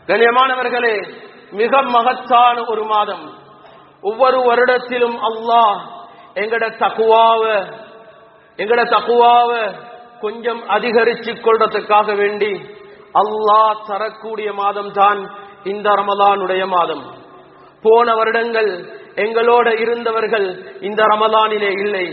கண்ணியமானவர்களே, மிக மகத்தான ஒரு மாதம். ஒவ்வொரு வருடத்திலும் அல்லாஹ் எங்கட தக்குவாவ கொஞ்சம் அதிகரிச்சு கொள்றதுக்காக வேண்டி அல்லாஹ் தரக்கூடிய மாதம் தான் இந்த ரமலானுடைய மாதம். போன வருடங்கள் எங்களோட இருந்தவர்கள் இந்த ரமலானிலே இல்லை.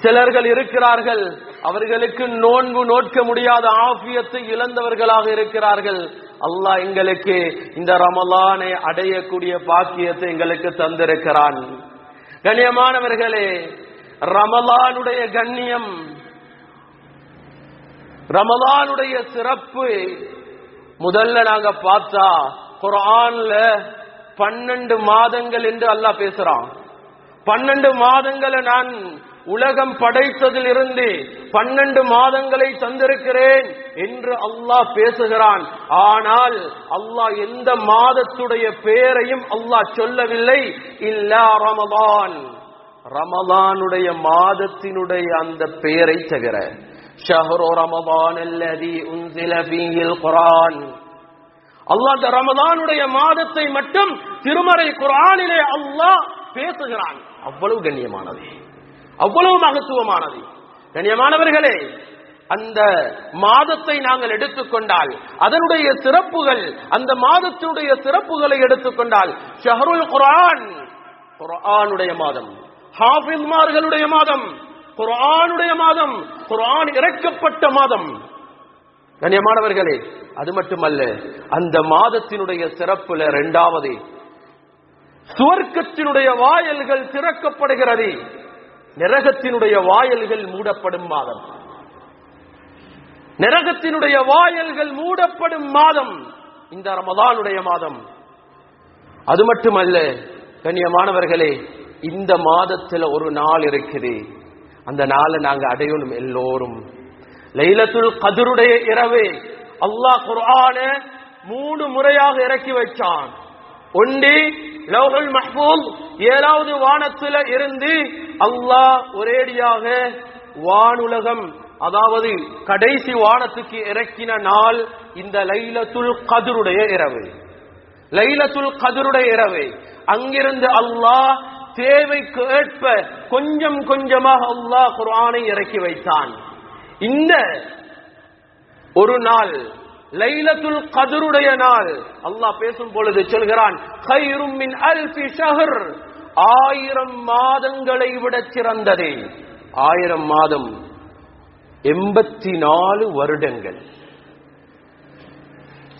சிலர்கள் இருக்கிறார்கள், அவர்களுக்கு நோன்பு நோட்க முடியாத ஆஃபியத்தை இழந்தவர்களாக இருக்கிறார்கள். அல்லாஹ் எங்களுக்கு இந்த ரமலானை அடையக்கூடிய பாக்கியத்தை எங்களுக்கு தந்திருக்கிறான். கண்ணியமானவர்களே, ரமலானுடைய கண்ணியம், ரமலானுடைய சிறப்பு முதல்ல நாங்க பார்த்தா குர்ஆன்ல 12 மாதங்கள் என்று அல்லாஹ் பேசுறான். 12 மாதங்களை நான் உலகம் படைத்ததிலிருந்து 12 மாதங்களை தந்திருக்கிறேன் என்று அல்லாஹ் பேசுகிறான். ஆனால் அல்லாஹ் எந்த மாதத்துடைய பெயரையும் அல்லாஹ் சொல்லவில்லை. இல்லா ரமலான், ரமலானுடைய மாதத்தினுடைய அந்த பெயரை தவிர. ஷஹ்ரு ரமலான் அல்லதி உன்சில ஃபீஹில் குர்ஆன். அல்லாஹ் இந்த ரமலானுடைய மாதத்தை மட்டும் திருமறை குர்ஆனிலே அல்லாஹ் பேசுகிறான். அவ்வளவு கண்ணியமானது, அவ்வளவு மகத்துவமானது. கண்ணியமானவர்களே, அந்த மாதத்தை நாங்கள் எடுத்துக்கொண்டால் அதனுடைய சிறப்புகள், அந்த மாதத்தினுடைய சிறப்புகளை எடுத்துக்கொண்டால் ஷஹ்ருல் குர்ஆன், குர்ஆனுடைய மாதம், ஹாஃபிஸ்மார்களுடைய மாதம், குர்ஆனுடைய மாதம், குர்ஆன் இறக்கப்பட்ட மாதம். கண்ணியமானவர்களே, அது மட்டுமல்ல, அந்த மாதத்தினுடைய சிறப்புல இரண்டாவது, சுவர்க்கத்தினுடைய வாயல்கள் திறக்கப்படுகிறது, நரகத்தினுடைய வாயல்கள் மூடப்படும் மாதம். நரகத்தினுடைய வாயல்கள் மூடப்படும் மாதம் இந்த ரமலானுடைய மாதம். அது மட்டுமல்ல கண்ணியமானவர்களே, இந்த மாதத்துல ஒரு நாள் இருக்குது, அந்த நாளை நாங்க அடையணும் எல்லோரும். லைலத்துல் கத்ருடைய இரவு அல்லாஹ் குர்ஆனை 3 முறையாக இறக்கி வச்சான். ஒன்று லௌஹுல் மஹ்ஃபூஸ் 7வது வானத்துல இருந்து அல்லாஹ் ஒரேடியாக வானுலகம், அதாவது கடைசி வானத்துக்கு இறக்கின நாள் இந்த லைலத்துல் கத்ருடைய இரவு. லைலத்துல் கத்ருடைய இரவு அங்கிருந்து அல்லாஹ் தேவைக்கு ஏற்ப கொஞ்சம் கொஞ்சமாக அல்லாஹ் குர்ஆனை இறக்கி வைத்தான். இந்த ஒரு நாள் லைலத்துல் கத்ருடைய நாள் அல்லாஹ் பேசும் பொழுது சொல்கிறான், கைரும் மின் அல்ஃபி ஷஹர், 1000 மாதங்களை விட சிறந்தது. 1000 மாதம் 84 வருடங்கள்.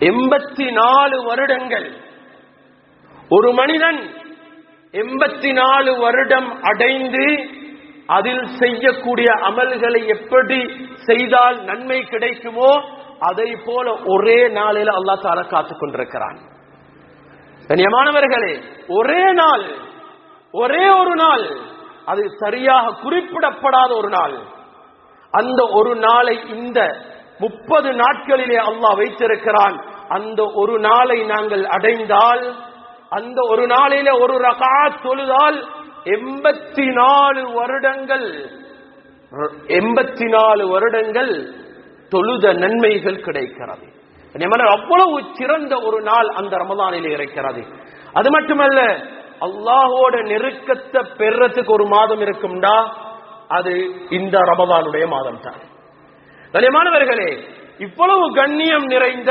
84 வருடங்கள். ஒரு மனிதன் 84 வருடம் அடைந்து அதில் செய்யக்கூடிய அமல்களை எப்படி செய்தால் நன்மை கிடைக்குமோ அதை போல ஒரே நாளில் அல்லாஹ் தஆலா காத்துக் கொண்டிருக்கிறான். கண்ணியமானவர்களே, ஒரே நாள், ஒரே ஒரு நாள், அது சரியாக குறிப்பிடப்படாத ஒரு நாள். அந்த ஒரு நாளை இந்த 30 நாட்களிலே அல்லாஹ் வைத்திருக்கிறான். அந்த ஒரு நாளை நாங்கள் அடைந்தால், அந்த ஒரு நாளிலே ஒரு ரகாத் தொழுதால் 84 வருடங்கள், 84 வருடங்கள் தொழுத நன்மைகள் கிடைக்கிறது. அவ்வளவு சிறந்த ஒரு நாள் அந்த ரமலானிலே இருக்கிறது. அது மட்டுமல்ல, அல்லாஹோட நெருக்கத்தை பெறத்துக்கு ஒரு மாதம் இருக்கும்டா அது இந்த ரமலானுடைய மாதம் தான். கண்ணியமானவர்களே, இவ்வளவு கண்ணியம் நிறைந்த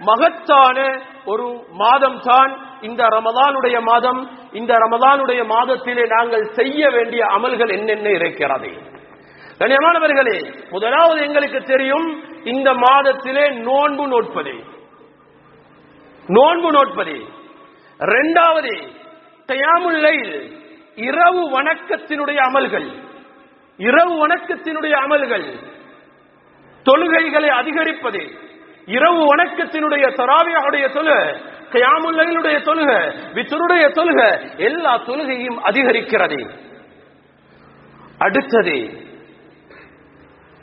மகத்தான ஒரு மாதம் தான் இந்த ரமலானுடைய மாதம். இந்த ரமலானுடைய மாதத்திலே நாங்கள் செய்ய வேண்டிய அமல்கள் என்னென்ன இருக்கிறது? கண்ணியமானவர்களே, முதலாவது எங்களுக்கு தெரியும், இந்த மாதத்திலே நோன்பு நோட்பது. இரண்டாவது கியாமுல் லைல், இரவு வணக்கத்தினுடைய அமல்கள். இரவு வணக்கத்தினுடைய அமல்கள், தொழுகைகளை அதிகரிப்பது. இரவு வணக்கத்தினுடைய தராவியுடைய தொழுகை, கியாமுல் லைலுடைய தொழுகை, வித்ருடைய தொழுகை, எல்லா தொழுகையும் அதிகரிக்கிறது. அடுத்தது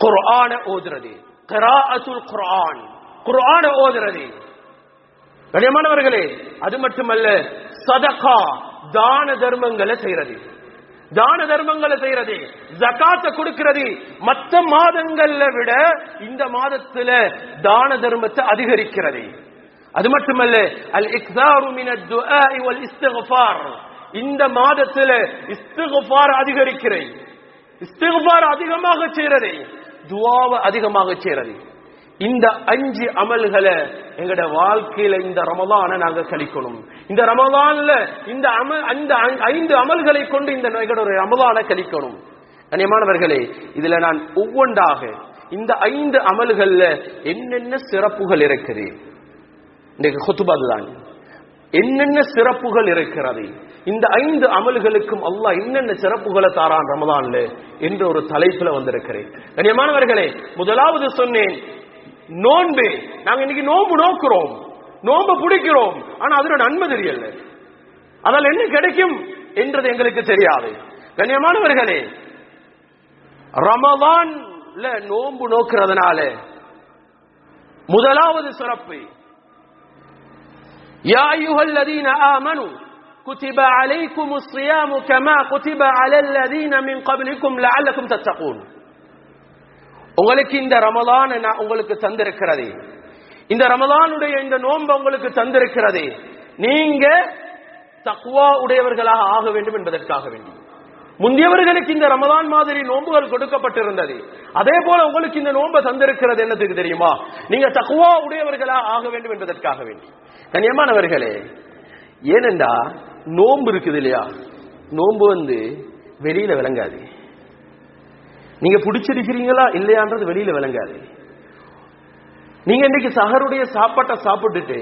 குர்ஆன ஓதுறது, கிராஅத்துல் குர்ஆன், குர்ஆன ஓதுறது. கண்ணியமானவர்களே, அது மட்டுமல்ல, சதகா, தான தர்மங்களை செய்யறது. தான தர்மங்களை செய்யறது, ஜகாத்தை கொடுக்கிறது. மற்ற மாதங்கள்ல விட இந்த மாதத்துல தான தர்மத்தை அதிகரிக்கிறது. அது மட்டுமல்ல, அல் இக்ஸாரு மினத் துஆஇ வல் இஸ்திக்ஃபார், இந்த மாதத்துல இஸ்திக்ஃபார் அதிகரிக்கிறது. இஸ்திக்ஃபார் அதிகமாக செய்யறது, துஆவை அதிகமாக செய்யறது. இந்த 5 அமல்களை எங்கட வாழ்க்கையில இந்த ரமலானை நாங்க கழிக்கணும். இந்த ரமலான்ல இந்த 5 அமல்களை கொண்டு இந்த ரமலானை கழிக்கணும். கண்ணியமானவர்களே, இதுல நான் ஒவ்வொன்றாக இந்த 5 அமல்கள்ல என்னென்ன சிறப்புகள் இருக்குது, இன்னைக்கு குத்துபா தான் என்னென்ன சிறப்புகள் இருக்கிறது, இந்த 5 அமல்களுக்கும் அல்லாஹ் என்னென்ன சிறப்புகளை தாரான் ரமலான்ல என்ற ஒரு தலைப்புல வந்திருக்கிறேன். கண்ணியமானவர்களே, முதலாவது சொன்னேன் நோன்பு. நாங்க இன்னைக்கு நோன்பு நோக்கிறோம், நோன்பு பிடிக்கிறோம், ஆனா அதோட நன்மை தெரியல, அதனால என்ன கிடைக்கும் என்றது எங்களுக்கு தெரியாது. கண்ணியமானவர்களே, ரமலான்ல நோன்பு நோக்கிறதுனால முதலாவது சிறப்பு, யா அய்யுஹல்லதீன ஆமனு குதிப அலைக்குமுஸ் ஸியாமு கமா குதிப அலல்லதீன மின் கப்லிக்கும் லஅல்லக்கும் தத்தகூன். உங்களுக்கு இந்த ரமலான் நான் உங்களுக்கு தந்திருக்கிறது, இந்த ரமலானுடைய இந்த நோன்பு உங்களுக்கு தந்திருக்கிறது, நீங்க தக்வா உடையவர்களாக ஆக வேண்டும் என்பதற்காக வேண்டி. முந்தியவர்களுக்கு இந்த ரமலான் மாதிரி நோன்புகள் கொடுக்கப்பட்டிருந்தது, அதே போல உங்களுக்கு இந்த நோன்பை தந்திருக்கிறது என்னதுக்கு தெரியுமா, நீங்க தக்வா உடையவர்களாக ஆக வேண்டும் என்பதற்காக வேண்டி. கண்ணியமானவர்களே, ஏனென்றா நோன்பு இருக்குது இல்லையா, நோன்பு வெளியில விளங்காது. நீங்க பிடிச்சிருக்கிறீங்களா இல்லையான்றது வெளியில விளங்காது. நீங்க இன்னைக்கு சஹருடைய சாப்பாட்டை சாப்பிட்டுட்டு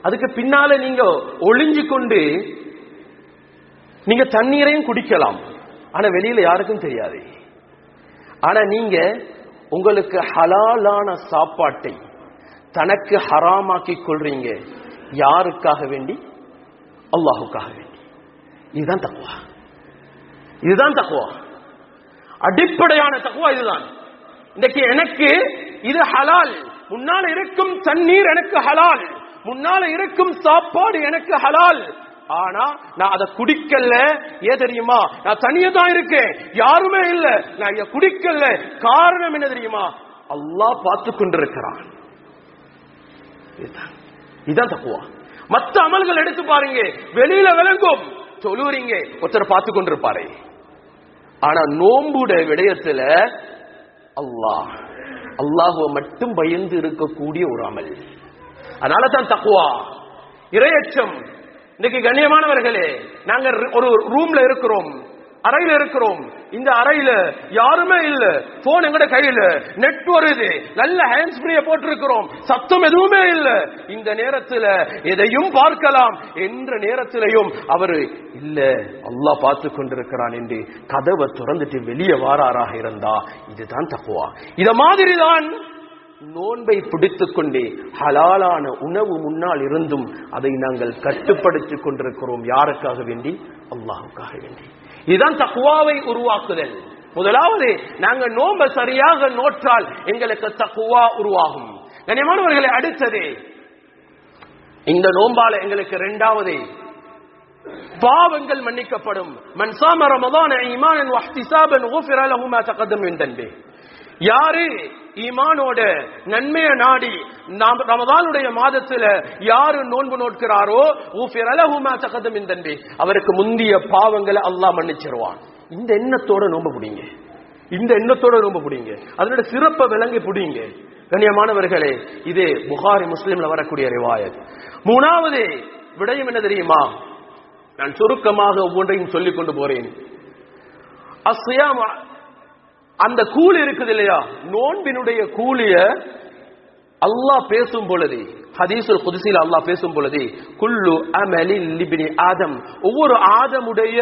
அதுக்கு பின்னால நீங்க ஒளிஞ்சு கொண்டு நீங்க தண்ணீரையும் குடிக்கலாம், ஆனா வெளியில யாருக்கும் தெரியாது. ஆனா நீங்க உங்களுக்கு ஹலாலான சாப்பாட்டை தனக்கு ஹராமாக்கி கொள்றீங்க. யாருக்காக வேண்டி? அல்லாஹுக்காக வேண்டி. இதுதான் தக்வா, இதுதான் தக்வா, அடிப்படையான தக்வா இதுதான். இன்னைக்கு எனக்கு இது ஹலால், முன்னால இருக்கும் தண்ணீர் எனக்கு ஹலால், முன்னால இருக்கும் சாப்பாடு எனக்கு ஹலால், ஆனா நான் அதை குடிக்கல. ஏன் தெரியுமா? நான் தனியா தான் இருக்கேன், யாருமே இல்ல, நான் இதை குடிக்கல. காரணம் என்ன தெரியுமா? அல்லாஹ் பார்த்து கொண்டிருக்கிறான். இதுதான் தக்வா. மற்ற அமல்கள் எடுத்து பாருங்க, வெளியில விளங்கும், சொல்லுறீங்க ஒருத்தர் பார்த்து கொண்டிருப்பாரு. ஆனா நோம்புட விடயத்துல அல்லாஹுவ மட்டும் பயந்து இருக்கக்கூடிய ஒரு அமல். அதனாலதான் தக்வா, இறையச்சம். இன்னைக்கு கண்ணியமானவர்களே, நாங்க ஒரு ரூம்ல இருக்கிறோம், அறையில இருக்கிறோம், இந்த அறையில யாருமே இல்ல, போன் எங்கட கையில, நெட் வருது, நல்ல ஹேண்ட்ஸ் ஃப்ரீயா போட்டிருக்கிறோம், சத்தம் எதுவுமே இல்ல. இந்த நேரத்துல எதையும் பார்க்கலாம் என்ற நேரத்திலையும் அவரு இல்ல, அல்லாஹ் பார்த்து கொண்டிருக்கிறான் என்று கதவை திறந்துட்டு வெளியே வாராராக இருந்தா இதுதான் தக்வா. இத மாதிரிதான் நோன்பை பிடித்துக் கொண்டே ஹலாலான உணவு முன்னால் இருந்தும் அதை நாங்கள் கட்டுப்படுத்திக் கொண்டிருக்கிறோம். யாருக்காக வேண்டி? அல்லாஹுக்காக வேண்டி. இதுதான் தக்வாவை உருவாக்குதல். முதலாவது, நாங்க நோன்பை சரியாக நோற்றால் எங்களுக்கு தக்வா உருவாகும். கண்ணியமானவர்களே, அடுத்தது இந்த நோம்பால எங்களுக்கு இரண்டாவது பாவங்கள் மன்னிக்கப்படும். மன் ஸாம ரமதான ஈமானன் வஹ்திஸாபன் குஃபிர லஹு மா தகதம் மின் தன்பிஹி. யாரு ஈமானோட நன்மையை நாடி ரமதானுடைய மாதத்துல யாரு நோன்பு நோட்கிறாரோ குஃபிர லஹு மா தகதம் மின் தன்பிஹி, அவருக்கு முந்திய பாவங்களை அல்லாஹ் மன்னிச்சிருவான். இந்த எண்ணத்தோட நோன்பு புடிங்க, இந்த எண்ணத்தோட நோன்பு புடிங்க, அதனோட சிறப்பை விளங்கி புடிங்க. கண்ணியமானவர்களே, இது புகாரி முஸ்லிம்ல வரக்கூடிய ரிவாயத். மூணாவது விடயம் என்ன தெரியுமா? நான் சுருக்கமாக ஒவ்வொன்றையும் சொல்லிக் கொண்டு போறேன். அஸ்ஸியாம், அந்த கூலி இருக்குது இல்லையா, நோன்பினுடைய கூலிய அல்லாஹ் பேசும் பொழுது, ஹதீஸுல் குத்ஸில அல்லாஹ் பேசும் பொழுது, குல்லு அமலில் லிப்னி ஆதம், ஒவ்வொரு ஆதமுடைய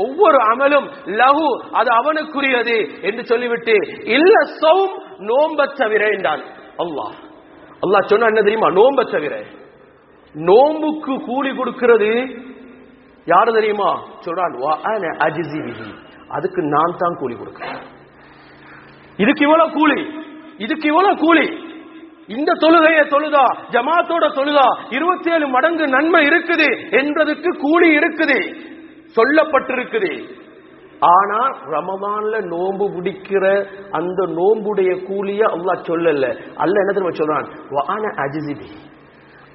ஒவ்வொரு அமலும் லஹு, அது அவனுக்குரியது என்று சொல்லிவிட்டு இல்ல ஸௌம், நோன்பை தவிர என்றான் அல்லாஹ். அல்லாஹ் சொன்னா என்ன தெரியுமா? நோன்பை தவிர. நோன்புக்கு கூலி கொடுக்கிறது யாரு தெரியுமா? சொல்றான் வா அன அஜ்ஸி பிஹி, அதுக்கு நான் தான் கூலி கொடுக்கிறேன். இதுக்கு இவ்வளவு கூலி, இதுக்கு இவ்வளவு கூலி. இந்த தொழுகையை தொழுதா, ஜமாத்தோட தொழுதா 27 மடங்கு நன்மை இருக்குது என்றதுக்கு கூலி இருக்குது, சொல்லப்பட்டிருக்குது. ஆனா ரமதான்ல நோன்பு பிடிக்கிற அந்த நோன்புடைய கூலிய அல்லாஹ் சொல்லல. அல்லாஹ் என்ன தெரியுமா சொல்றான்? வான அஜிஸி,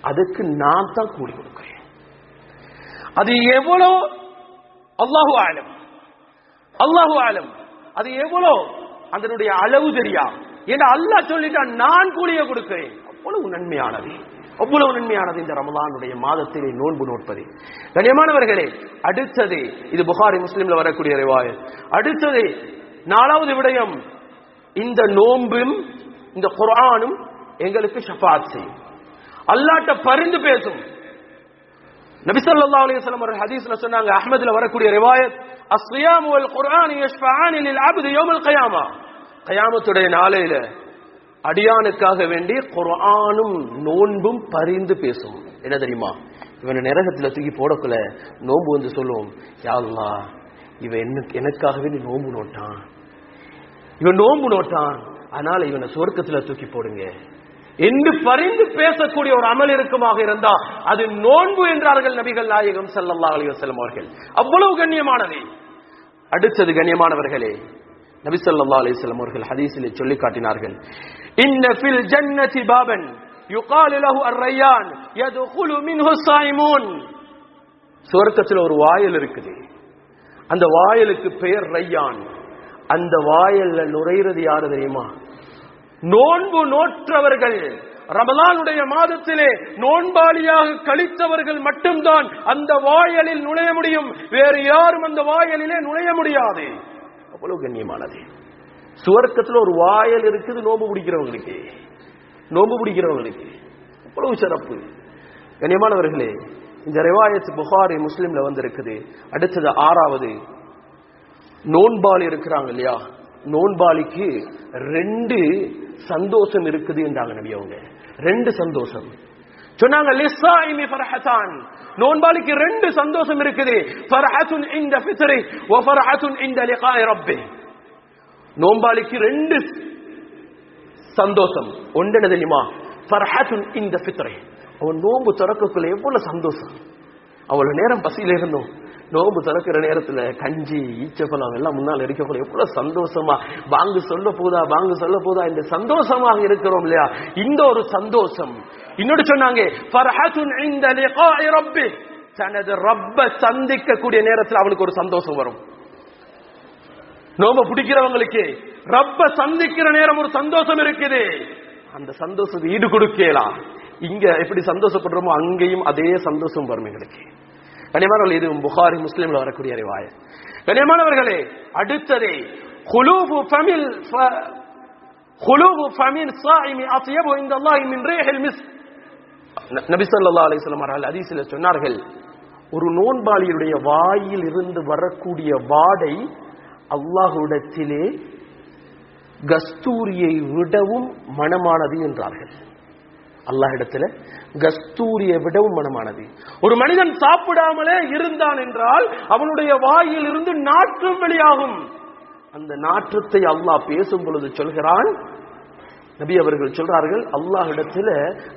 அதுக்கு நான் தான் கூலி கொடுக்கிறேன். அது எவ்வளோ அல்லாஹு ஆலம், அல்லாஹு ஆலம். அது எவ்வளோ அதனுடைய அளவு தெரியா. ஏன்னா அல்லாஹ் சொல்லிட்டான் நான் கூலியை கொடுக்கிறேன். அவ்வளவு நன்மையானது, அவ்வளவு நன்மையானது இந்த ரமலானுடைய மாதத்திலே நோன்பு நோட்பது. கண்ணியமானவர்களே, அடுத்தது இது புகாரி முஸ்லிம்ல வரக்கூடிய ரிவாயத். அடுத்தது 4வது விடயம், இந்த நோன்பும் இந்த குர்ஆனும் எங்களுக்கு ஷஃபாஅத் செய்யும், அல்லாஹ்ட்ட பரிந்து பேசும். நபி ஸல்லல்லாஹு அலைஹி வஸல்லம் ஒரு ஹதீஸ்ல சொன்னாங்க, அஹ்மத்ல வரக்கூடிய ரிவாயத், அஸ்ஸியாமு வல் குர்ஆன் யஷ்ஃபஆனி லில் அப்தி யௌமல் கியாமா. கியாமத்துடைய நாளையில அடியானுக்காக வேண்டி குர்ஆனும் நோன்பும் பரிந்து பேசும். என்ன தெரியுமா? இவனை நரகத்துல தூக்கி போடக்குள்ள நோன்பு வந்து சொல்லுவோம், யா அல்லாஹ் இவன் எனக்காக வேண்டி நோன்பு நோட்டான், இவன் நோன்பு நோட்டான், அதனால இவனை சொர்க்கத்துல தூக்கி போடுங்க என்று பரிந்து பேசக்கூடிய ஒரு அமல் இருக்குமாக இருந்தா அது நோன்பு என்றார்கள் நபிகள் நாயகம் ஸல்லல்லாஹு அலைஹி வஸல்லம் அவர்கள். அவ்வளவு கண்ணியமானது. அடுத்தது கண்ணியமானவர்களே, நபி ஸல்லல்லாஹு அலைஹி வஸல்லம் அவர்கள் ஹதீஸிலே சொல்லி காட்டினார்கள், இன்ன ஃபில் ஜன்னதி பாபன் யுகாலு லஹு அர்-ரையான் யதுகுலு மின்ஹு ஸாயிமூன். சொர்க்கத்தில் ஒரு வாயில் இருக்குது, அந்த வாயிலுக்கு பெயர் ரையான். அந்த வாயில்ல நுழையிறது யாரு தெரியுமா? நோன்பு நோற்றவர்கள், ரமலானுடைய மாதத்திலே நோன்பாளியாக கழித்தவர்கள் மட்டும்தான் அந்த வாயிலில் நுழைய முடியும். வேறு யாரும் அந்த வாயிலிலே நுழைய முடியாது. அவ்வளவு கண்ணியமானது. சுவர்க்கத்தில் ஒரு வாயில் இருக்குது நோன்பு பிடிக்கிறவங்களுக்கு, நோன்பு பிடிக்கிறவங்களுக்கு அவ்வளவு சிறப்பு. கண்ணியமானவர்களே, இந்த ரிவாயத் புகாரி முஸ்லிம்ல வந்திருக்குது. அடுத்தது 6வது, நோன்பாளி இருக்கிறாங்க இல்லையா, நோன்பாளிக்கு 2 சந்தோஷம் இருக்குது என்றாங்க நபி அவங்க. 2 சந்தோஷம் சொன்னாங்க. லிஸ்ஸாயிமி ஃபர்ஹதான், நோன்பாளிக்கு 2 சந்தோஷம் இருக்குது. ஃபர்ஹத்துன் இன்த ஃபித்ரி வ ஃபர்ஹத்துன் இன்த லிகாஇ ரப்பி. நோன்பாளிக்கு 2 சந்தோஷம். ஒன்று என்ன தெரியுமா? ஃபர்ஹத்துன் இன்த ஃபித்ரி, அவன் நோன்பு திறக்கக்குள்ள எவ்வளவு சந்தோஷம். அவ்வளவு நேரம் பசியில இருந்தோம், நோம்பு திறக்கிற நேரத்துல கஞ்சி ஈச்சப்பழம் எல்லாம் முன்னால் இருக்கக்கூடிய எவ்வளவு சந்தோஷமா, வாங்கு சொல்ல போதா வாங்கு சொல்ல போதா இந்த சந்தோஷமாக இருக்கிறோம் இல்லையா, இந்த ஒரு சந்தோஷம். இன்னொரு சொன்னாங்க, ஃபர்ஹத்துன் இன்த லிகாஇ ரப்பி, தனது ரப்ப சந்திக்க கூடிய நேரத்தில் அவனுக்கு ஒரு சந்தோஷம் வரும். நோம்ப பிடிக்கிறவங்களுக்கு ரப்ப சந்திக்கிற நேரம் ஒரு சந்தோஷம் இருக்குது. அந்த சந்தோஷத்தை ஈடு கொடுக்கலாம். இங்க எப்படி சந்தோஷப்படுறோமோ அங்கேயும் அதே சந்தோஷம் வரும் எங்களுக்கு. கண்ணியமானவர்களே, இது புகாரி முஸ்லிம்ல வரக்கூடிய ரிவாயத். கண்ணியமானவர்களே, அடுத்ததே குலூபு ஃபமில் ஸாயிமி அத்யபு இன்தல்லாஹி மின் ரீஹில் மிஸ்க். நபி ஸல்லல்லாஹு அலைஹி வஸல்லம் அவர்கள் ஹதீஸில் சொன்னார்கள், ஒரு நோன்பாளியுடைய வாயில் இருந்து வரக்கூடிய வாடை அல்லாஹ்விடத்திலே கஸ்தூரியை விடவும் மனமானது என்றார்கள். அல்லாஹ் இடத்துல கஸ்தூரியை விடவும் மனமானது. ஒரு மனிதன் சாப்பிடாமலே இருந்தான் என்றால் அவனுடைய வாயில் இருந்து நாற்றம் வெளியாகும். அந்த நாற்றத்தை அல்லாஹ் பேசும் பொழுது சொல்கிறான், நபி அவர்கள் சொல்றார்கள், அல்லாஹ் இடத்துல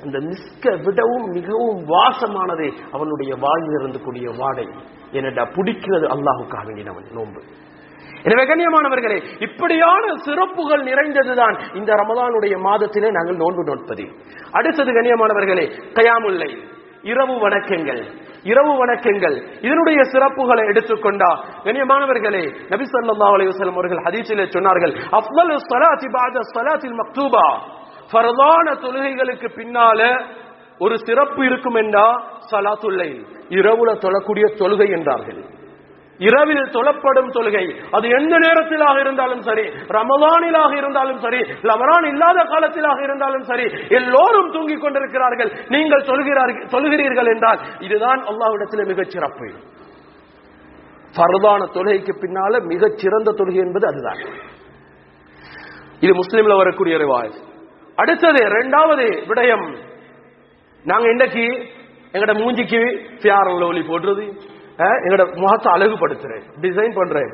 அந்த மிஸ்க விடவும் மிகவும் வாசமானது அவனுடைய வாயில் இருந்து கூடிய வாடை. என்னடா பிடிக்கிறது அல்லாஹுக்காக வேண்டினவன் நோன்பு. எனவே கண்ணியமானவர்களே, இப்படியான சிறப்புகள் நிறைந்ததுதான் இந்த ரமலானுடைய மாதத்திலே நாங்கள் நோன்பு நோட்பது. அடுத்தது கண்ணியமானவர்களே, கயாமுல் லைல், இரவு வணக்கங்கள். இரவு வணக்கங்கள் இதனுடைய சிறப்புகளை எடுத்துக்கொண்டா கண்ணியமானவர்களே, நபி ஸல்லல்லாஹு அலைஹி வஸல்லம் அவர்கள் ஹதீஸிலே சொன்னார்கள், அஃலலு ஸலாத்தி பஅத ஸலாத்தில் மக்தூபா, ஃபர்தான தொழுகைகளுக்கு பின்னால ஒரு சிறப்பு இருக்கும் என்றா ஸலாத்துல் லைல், இரவுல தொழக்கூடிய தொழுகை என்றார்கள். இரவில் தொழப்படும் தொழுகை, அது எந்த நேரத்திலாக இருந்தாலும் சரி, ரமலானிலாக இருந்தாலும் சரி, ரமலான் இல்லாத காலத்திலாக இருந்தாலும் சரி, எல்லோரும் தூங்கிக் கொண்டிருக்கிறார்கள், நீங்கள் தொழுகிறீர்கள் என்றால் இதுதான் அல்லாஹ்விடத்தில் மிகச் சிறப்பு. ஃபர்தான தொழுகைக்கு பின்னால மிகச் சிறந்த தொழுகை என்பது அதுதான். இது முஸ்லிம்ல வரக்கூடிய ரிவாயத். அடுத்தது 2வது விடயம், நாங்க இன்னைக்கு எங்கட மூஞ்சிக்கு ஃபேர் அண்ட் லவ்லி போடுறது, எங்கட முகத்தை அழகுபடுத்துறேன், டிசைன் பண்றேன்,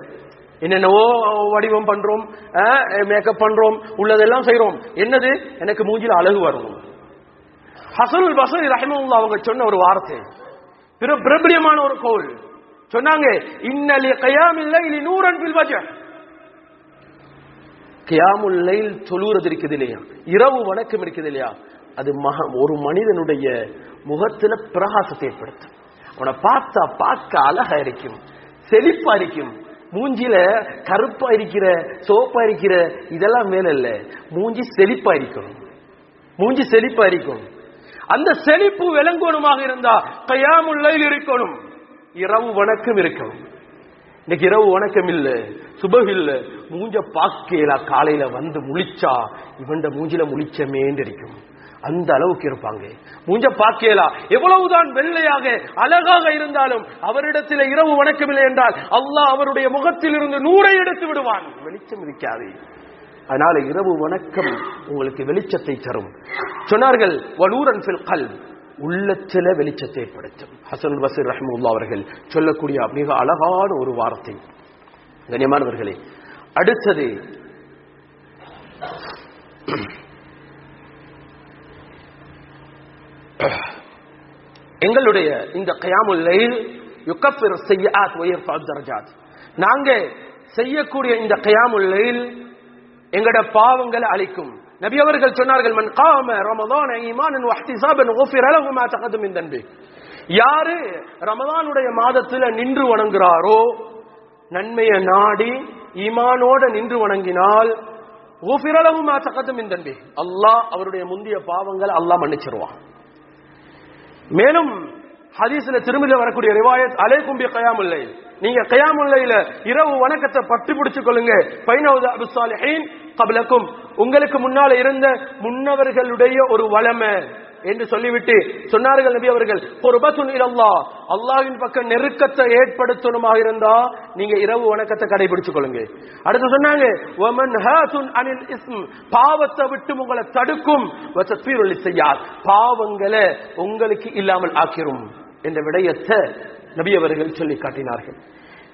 என்னென்னவோ வடிவம் பண்றோம், மேக்கப் பண்றோம், உள்ளதெல்லாம் செய்யறோம். என்னது? எனக்கு மூஞ்சில அழகு வரணும். ஹசனுல் பஸ்ரி ரஹிமஹுல்லாஹ் அவங்க சொன்ன ஒரு வார்த்தை, பிரபலியமான ஒரு கோல். சொன்னாங்க, இன்னலி கயாமில் லைலி நூரன் ஃபில் வஜஹ். கியாமுல் லைல் தொழுறது இருக்குது இல்லையா, இரவு வணக்கம் இருக்குது இல்லையா, அது ஒரு மனிதனுடைய முகத்துல பிரகாசத்தை ஏற்படுத்தும். அவனை பார்த்தா பார்க்க அழகா இருக்கும், செழிப்பா இருக்கும். மூஞ்சில கருப்பா இருக்கிற சோப்பா இருக்கிற இதெல்லாம் மேல இல்ல, மூஞ்சி செழிப்பா இருக்கணும், மூஞ்சி செழிப்பா இருக்கும். அந்த செழிப்பு விளங்கோணுமாக இருந்தா கயாமுல் லைல் இருக்கணும், இரவு வணக்கம் இருக்கணும். இன்னைக்கு இரவு வணக்கம் இல்ல, சுபஹ் இல்ல, மூஞ்ச பாக்கேலா காலையில வந்து முழிச்சா இவண்ட மூஞ்சில முழிச்சமேன்னு இருக்கும், அந்த அளவுக்கு இருப்பாங்க. மூஞ்ச பாக்கேலா எவ்வளவுதான் வெள்ளையாக அழகாக இருந்தாலும் அவரிடத்தில் இரவு வணக்கம் இல்லை என்றால் அல்லாஹ் அவருடைய முகத்தில் இருந்து நூரை எடுத்து விடுவான், வெளிச்சம் இருக்காது. அதனால இரவு வணக்கம் உங்களுக்கு வெளிச்சத்தை தரும். சொன்னார்கள், வனூரன் ஃபில் கல்ப், உள்ளத்தில வெளிச்சத்தை ஏற்படுத்தும். ஹசன் பஸ்ரி ரஹ்மத்துல்லாஹி அவர்கள் சொல்லக்கூடிய மிக அழகான ஒரு வார்த்தை. கண்ணியமானவர்களே, அடுத்தது எங்களுடைய இந்த கியாமுல் லைல் யுகஃபிர் ஸய்யிஆத் வ யர்ஃபஉ தரஜாத். நாங்க செய்யக்கூடிய இந்த கியாமுல் லைல் எங்கட பாவங்களை அழிக்கும். நபி அவர்கள் சொன்னார்கள், மன் காம ரமதான் ஈமானன் வ இஹ்திஸாபன் குஃபிர லஹு மா தகதம மின் தன்பி. யாரு ரமதானுடைய மாதத்துல நின்று வணங்குறாரோ, நன்மையை நாடி ஈமானோட நின்று வணங்கினால் குஃபிர லஹு மா தகதம மின் தன்பி, அல்லாஹ் அவருடைய முந்திய பாவங்களை அல்லாஹ் மன்னிச்சிருவான். மேலும் ஹதீஸ்ல திருமதியில வரக்கூடிய ரிவாயத், அலைக்கும் பி கியாமுல் லைல், நீங்க கியாமுல் லைல இரவு வணக்கத்தை பற்றி பிடிச்சு கொள்ளுங்க. ஃபைனவுத அபுஸ் சாலிஹீன் கப்லக்கும், உங்களுக்கு முன்னால இருந்த முன்னவர்களுடைய ஒரு வளமை என்று சொல்லிவிட்டு சொன்னார்கள் நபி அவர்கள், குர்பத்துன் இலல்லாஹ், அல்லாஹ்வின் பக்கம் நெருக்கத்தை ஏற்படுத்தணுமாக இருந்தா நீங்க இரவு வணக்கத்தை கடைபிடிச்சு கொள்ளுங்க. அடுத்து சொன்னாங்க, வமன்ஹாதுன் அனில் இஸ்ம், பாவத்தை விட்டு உங்களை தடுக்கும், வதத்பீருல் லிஸ்ஸய்யாத், பாவங்களை உங்களுக்கு இல்லாமல் ஆக்கிரும் என்ற விடயத்தை நபி அவர்கள் சொல்லி காட்டினார்கள்.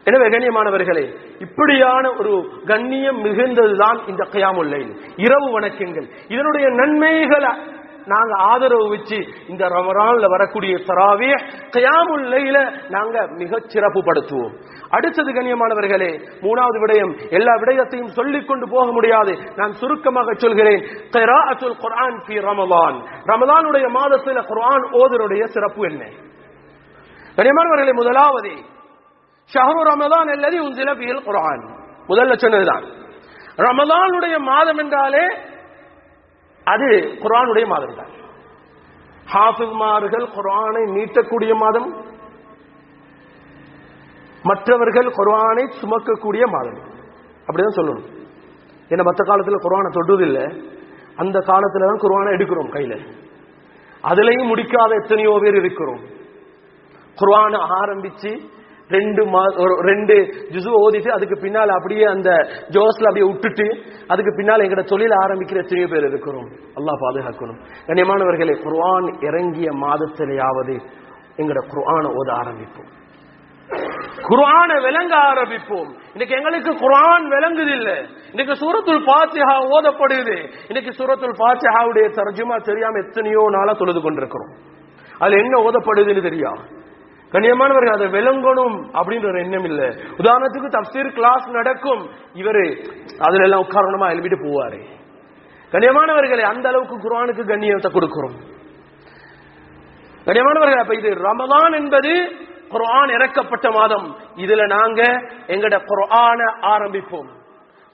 எனவே கண்ணியமானவர்களே, இப்படியான ஒரு கண்ணியம் மிகுந்ததுதான் இந்த கியாமுல் லைல், இரவு வணக்கங்கள். இதனுடைய நன்மைகளை நாங்க ஆதரவு வச்சு இந்த ரமலான்ல வரக்கூடிய தராவீஹ் கியாமுல் லைல நாங்க மிக சிறப்பு படுத்துவோம். அடுத்தது கண்ணியமானவர்களே, மூணாவது விடயம், எல்லா விடயத்தையும் சொல்லிக் கொண்டு போக முடியாது, நான் சுருக்கமாக சொல்கிறேன். கிராஅத்துல் குர்ஆன் ஃபீ ரமலான், ரமலானுடைய மாதத்துல குர்ஆன் ஓதுறதுடைய சிறப்பு என்ன? கண்ணியமானவர்களே, முதலாவது ஷஹ்ரு ரமலான் அல்லதி உன்சில ஃபீல் குர்ஆன், முதல்ல சொன்னதுதான். ரமலானுடைய மாதம் என்றாலே அது குர்ஆனுடைய மாதம் தான். ஹாஃபிஸ்மார்கள் குர்ஆனை மீட்டக்கூடிய மாதம், மற்றவர்கள் குர்ஆனை சுமக்கக்கூடிய மாதம், அப்படிதான் சொல்லணும். ஏன்னா மற்ற காலத்துல குர்ஆனை தொடுவதில்லை, அந்த காலத்துல தான் குர்ஆனை எடுக்கிறோம் கையில, அதுலயும் முடிக்காத எத்தனையோ பேர் இருக்கிறோம். குர்ஆனை ஆரம்பிச்சு ரெண்டு ஜுஸு ஓதிட்டு அதுக்கு பின்னால் அப்படியே அந்த ஜோஸ்ல அப்படியே விட்டுட்டு அதுக்கு பின்னால் எங்கட தொழில் ஆரம்பிக்கிற எத்தனையோ பேர் இருக்கிறோம். அல்லாஹ் பாதுகாக்கணும். கண்ணியமானவர்களே, குர்ஆன் இறங்கிய மாதத்திலேயாவது எங்கட குர்ஆனை ஓத ஆரம்பிப்போம், குர்ஆனை விளங்க ஆரம்பிப்போம். இன்னைக்கு எங்களுக்கு குர்ஆன் விளங்குது இல்ல. இன்னைக்கு சூரத்துல் ஃபாத்திஹா ஓதப்படுது, இன்னைக்கு சூரத்துல் ஃபாத்திஹாவுடைய தர்ஜுமா தெரியாம எத்தனையோ நாளா தொழுது கொண்டிருக்கிறோம். அதுல என்ன ஓதப்படுதுன்னு தெரியா. கண்ணியமானவர்கள், அதை விளங்கணும் அப்படின்ற ஒரு எண்ணம் இல்ல. உதாரணத்துக்கு தஃப்சீர் கிளாஸ் நடக்கும், இவரு அதுல எல்லாம் உட்காரணுமா எழுப்பிட்டு போவாரு. கண்ணியமானவர்களே, அந்த அளவுக்கு குர்ஆனுக்கு கண்ணியத்தை கொடுக்கிறோம். கண்ணியமானவர்கள், அப்ப இது ரமலான் என்பது குர்ஆன் இறக்கப்பட்ட மாதம். இதுல நாங்க எங்கட குர்ஆனை ஆரம்பிப்போம்,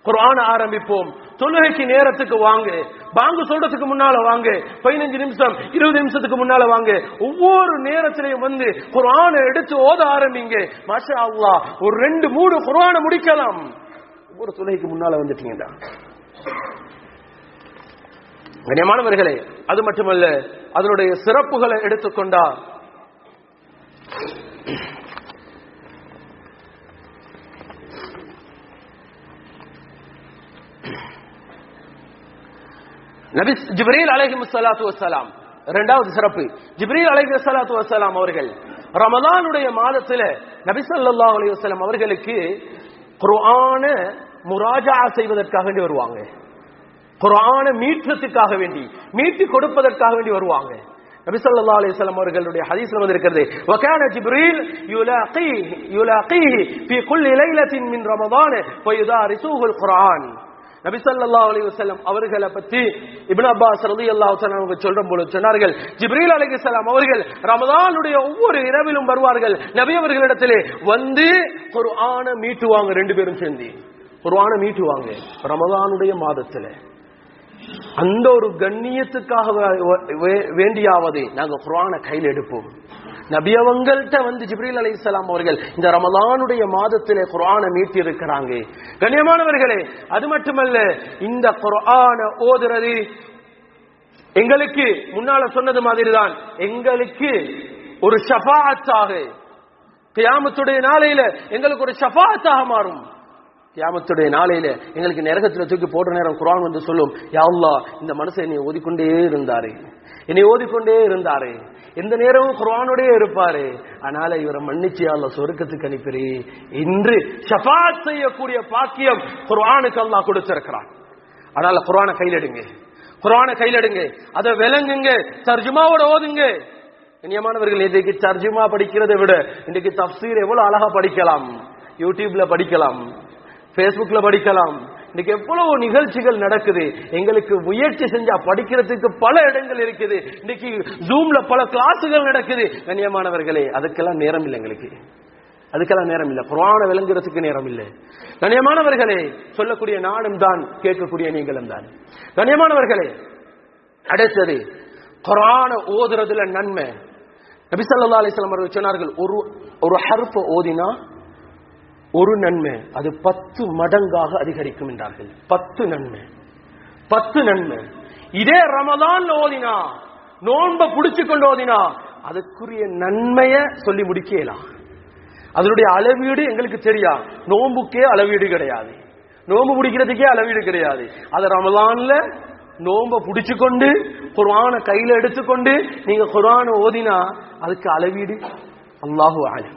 குர்ஆனை ஆரம்பிப்போம். தொழுகைக்கு நேரத்துக்கு வாங்க, பாங்கு சொல்றதுக்கு முன்னால வாங்க, 15 நிமிஷம் 20 நிமிஷத்துக்கு முன்னால வாங்க. ஒவ்வொரு நேரத்திலையும் வந்து குர்ஆனை எடுத்து ஓத ஆரம்பிங்க. மாஷா அல்லாஹ், ஒரு 2-3 குர்ஆனை முடிக்கலாம் ஒவ்வொரு தொழுகைக்கு முன்னால வந்துட்டீங்கடா. கண்ணியமானவர்களே, அது மட்டுமல்ல, அதனுடைய சிறப்புகளை எடுத்துக்கொண்டா நபி ஜிப்ரீல் அலைஹிஸ்ஸலாத்து வஸ்ஸலாம், இரண்டாவது சிறப்பு, ஜிப்ரீல் அலைஹிஸ்ஸலாத்து வஸ்ஸலாம் அவர்கள் ரமலானுடைய மாதத்துல நபி ஸல்லல்லாஹு அலைஹி வஸல்லம் அவர்களுக்கு குர்ஆனை முராஜா செய்வதற்காக வேண்டி வருவாங்க, குர்ஆனை மீட்றதுக்காக வேண்டி மீட்டி கொடுப்பதற்காக வேண்டி வருவாங்க. நபி ஸல்லல்லாஹு அலைஹி வஸல்லம் அவர்களுடைய ஹதீஸ்ல வந்திருக்கிறது, வகான ஜிப்ரீல் யுலாகீஹி ஃபீ குல்லி லைலத்தின் மின் ரமதான் வயுதாரிசுஹுல் குர்ஆன். நபி ஸல்லல்லாஹு அலைஹி வஸல்லம் அவர்களை பற்றி இப்னு அப்பாஸ் রাদিয়াল্লাহு தஆலா அவங்க சொல்லும்போது சொன்னார்கள், ஜிப்ரீல் அலைஹிஸ்ஸலாம் அவர்கள் ரமதானுடைய ஒவ்வொரு இரவிலும் வருவார்கள், நபி அவர்களிடத்திலே வந்து குர்ஆனை மீட்டுவாங்க. ரெண்டு பேரும் சேர்ந்து குர்ஆனை மீட்டுவாங்க ரமதானுடைய மாதத்துல. அந்த ஒரு கண்ணியத்துக்காக வேண்டியாவது நாங்க குர்ஆனை கையில் எடுப்போம். நபி அவங்கள்ட்ட வந்து ஜிப்ரீல் அலைஹிஸ்ஸலாம் அவர்கள் இந்த ரமலானுடைய மாதத்திலே குர்ஆனை மீட்டி இருக்கிறாங்க. கண்ணியமானவர்களே, அது மட்டுமல்ல, இந்த குர்ஆனை ஓதுறது எங்களுக்கு முன்னால சொன்னது மாதிரிதான் எங்களுக்கு ஒரு ஷஃபாஅத்தாக, கியாமத்துடைய நாளையில எங்களுக்கு ஒரு ஷஃபாஅத்தாக மாறும். கியாமத்துடைய நாளையில எங்களுக்கு நரகத்துல தூக்கி போடுற நேரம் குர்ஆன் வந்து சொல்லும், யா அல்லாஹ், இந்த மனுஷன் என்னை ஓதிக்கொண்டே இருந்தாரு, எந்த நேரமும் குர்ஆனோடயே இருப்பாரு, அதனால இவரை மன்னிச்சு அல்லாஹ் சொர்க்கத்துக்கு அனுப்பிறே என்று ஷஃபாஅத் செய்யக்கூடிய பாக்கியம் குர்ஆனுக்கு அல்லாஹ் கொடுத்திருக்கிறான். அதனால குர்ஆனை கையில் எடுங்க, அதை விளங்குங்க, தர்ஜுமாவோட ஓதுங்க. கண்ணியமானவர்கள், இன்றைக்கு தர்ஜுமா படிக்கிறதை விட இன்றைக்கு தஃப்சீர் எவ்வளவு அழகா படிக்கலாம். யூடியூப்ல படிக்கலாம், பேஸ்புக்ல படிக்கலாம். இன்னைக்கு எவ்வளவு நிகழ்ச்சிகள் நடக்குது. எங்களுக்கு முயற்சி செஞ்சா படிக்கிறதுக்கு பல இடங்கள் இருக்குது. இன்னைக்கு ஜூம்ல பல கிளாஸுகள் நடக்குது. கண்ணியமானவர்களே, அதுக்கெல்லாம் நேரம் இல்லை, எங்களுக்கு அதுக்கெல்லாம் நேரம் இல்லை. குர்ஆனை விளங்குறதுக்கு நேரம் இல்லை. கண்ணியமானவர்களே, சொல்லக்கூடிய நானும் தான், கேட்கக்கூடிய நீங்களும் தான். கண்ணியமானவர்களே, அடுத்தது குர்ஆனை ஓதுறதுல நன்மை. நபி ஸல்லல்லாஹு அலைஹி வஸல்லம் அவர்கள் சொன்னார்கள், ஒரு ஹர்ஃப் ஓதினா ஒரு நன்மை அது 10 மடங்காக அதிகரிக்கும் என்றார்கள். 10 நன்மை. இதே ரமலான்ல ஓதினா, நோன்பை புடிச்சு கொண்டு ஓதினா அதுக்குரிய நன்மைய சொல்லி முடிக்கலாம். அதனுடைய அளவீடு எங்களுக்கு தெரியா. நோன்புக்கே அளவீடு கிடையாது, நோன்பு பிடிக்கிறதுக்கே அளவீடு கிடையாது. அது ரமலான்ல நோன்பை புடிச்சு கொண்டு குர்ஆனை கையில எடுத்துக்கொண்டு நீங்க குர்ஆனை ஓதினா அதுக்கு அளவீடு அல்லாஹு அலம்.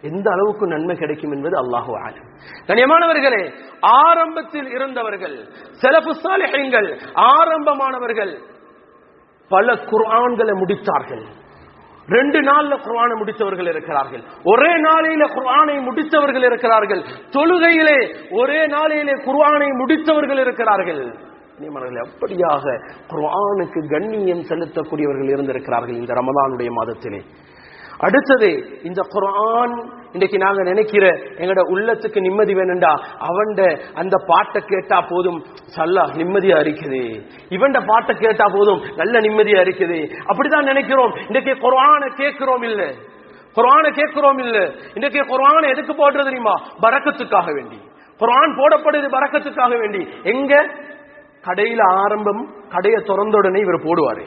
எந்த அளவுக்கு நன்மை கிடைக்கும் என்பது அல்லாஹு ஆலம். கண்ணியமானவர்களே, ஆரம்பத்தில் இருந்தவர்கள், ஸலஃபு ஸாலிஹீன்கள், ஆரம்பமானவர்கள் பல குர்ஆன்களை முடித்தார்கள். 2 நாள்ல குர்ஆனை முடித்தவர்கள் இருக்கிறார்கள். ஒரே நாளிலே குர்ஆனை முடித்தவர்கள் இருக்கிறார்கள். தொழுகையிலே ஒரே நாளிலே குர்ஆனை முடித்தவர்கள் இருக்கிறார்கள். அப்படியாக குர்ஆனுக்கு கண்ணியம் செலுத்தக்கூடியவர்கள் இருந்திருக்கிறார்கள் இந்த ரமலானுடைய மாதத்திலே. அடுத்தது, இந்த குர்ஆன் இன்னைக்கு நாங்க நினைக்கிற எங்கட உள்ளத்துக்கு நிம்மதி வேணும்டா அவன்ட அந்த பாட்டை கேட்டா போதும் சல்லா நிம்மதியா இருக்குது, இவன்ட பாட்டை கேட்டா போதும் நல்ல நிம்மதியா இருக்குது, அப்படிதான் நினைக்கிறோம். இன்னைக்கு குர்ஆனை கேட்கிறோம் இல்ல. இன்னைக்கு குர்ஆனை எதுக்கு போடுறது தெரியுமா? பரக்கத்துக்காக வேண்டி. குர்ஆன் போடப்படுது பரக்கத்துக்காக வேண்டி. எங்க கடையில ஆரம்பம், கடையை திறந்த உடனே இவர் போடுவாரு,